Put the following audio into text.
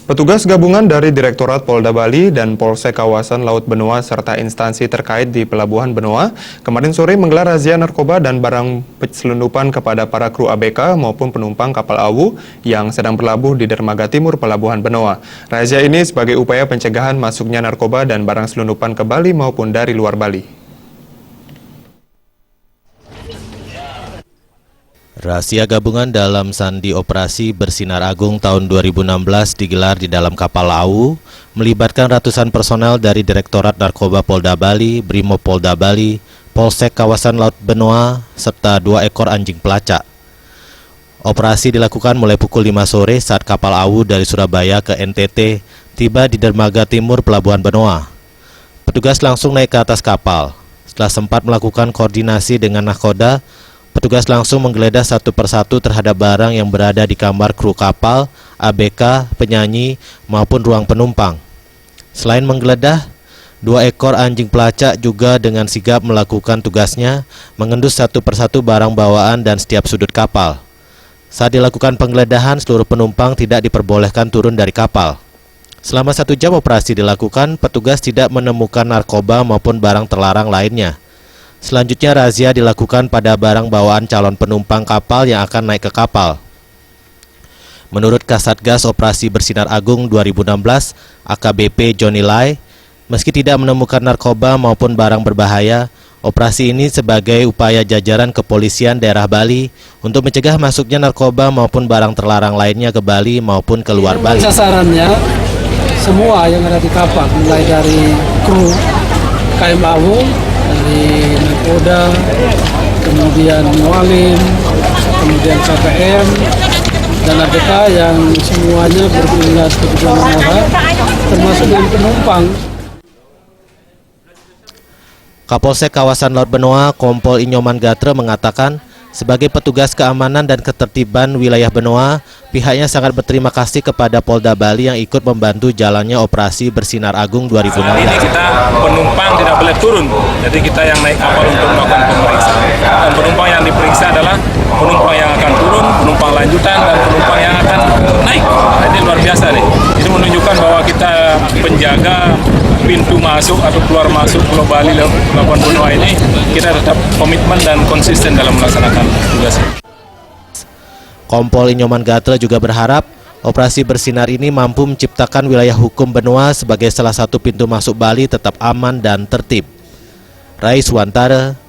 Petugas gabungan dari Direktorat Polda Bali dan Polsek Kawasan Laut Benoa serta instansi terkait di Pelabuhan Benoa kemarin sore menggelar razia narkoba dan barang selundupan kepada para kru ABK maupun penumpang kapal awu yang sedang berlabuh di dermaga timur Pelabuhan Benoa. Razia ini sebagai upaya pencegahan masuknya narkoba dan barang selundupan ke Bali maupun dari luar Bali. Razia gabungan dalam Sandi Operasi Bersinar Agung tahun 2016 digelar di dalam kapal AU, melibatkan ratusan personel dari Direktorat Narkoba Polda Bali, Brimob Polda Bali, Polsek Kawasan Laut Benoa, serta 2 ekor anjing pelacak. Operasi dilakukan mulai pukul 5 sore saat kapal AU dari Surabaya ke NTT tiba di dermaga timur Pelabuhan Benoa. Petugas langsung naik ke atas kapal. Setelah sempat melakukan koordinasi dengan nahkoda, petugas langsung menggeledah satu persatu terhadap barang yang berada di kamar kru kapal, ABK, penyanyi, maupun ruang penumpang. Selain menggeledah, 2 ekor anjing pelacak juga dengan sigap melakukan tugasnya, mengendus satu persatu barang bawaan dan setiap sudut kapal. Saat dilakukan penggeledahan, seluruh penumpang tidak diperbolehkan turun dari kapal. Selama 1 jam operasi dilakukan, petugas tidak menemukan narkoba maupun barang terlarang lainnya. Selanjutnya razia dilakukan pada barang bawaan calon penumpang kapal yang akan naik ke kapal. Menurut Kasatgas Operasi Bersinar Agung 2016, AKBP Johnny Lai, meski tidak menemukan narkoba maupun barang berbahaya, operasi ini sebagai upaya jajaran kepolisian daerah Bali untuk mencegah masuknya narkoba maupun barang terlarang lainnya ke Bali maupun ke luar Bali. Sasarannya semua yang ada di kapal, mulai dari kru KM AU, dari nahkoda, kemudian mualim, kemudian KPM, dan ABK yang semuanya berjumlah 76 orang, termasuk dari penumpang. Kapolsek Kawasan Laut Benoa, Kompol Inyoman Gatre mengatakan, sebagai petugas keamanan dan ketertiban wilayah Benoa, pihaknya sangat berterima kasih kepada Polda Bali yang ikut membantu jalannya Operasi Bersinar Agung 2016. Hari ini kita penumpang tidak boleh turun, jadi kita yang naik kapal untuk melakukan pemeriksaan. Dan penumpang yang diperiksa adalah penumpang yang akan turun, penumpang lanjutan, dan penumpang yang akan naik. Nah, ini luar biasa nih. Ini menunjukkan bahwa kita penjaga pintu masuk atau keluar masuk Pulau Bali Pelabuhan Benoa ini, kita tetap komitmen dan konsisten dalam melaksanakan tugas. Kompol Inyoman Gatre juga berharap operasi bersinar ini mampu menciptakan wilayah hukum Benoa sebagai salah satu pintu masuk Bali tetap aman dan tertib. Rais Wantara,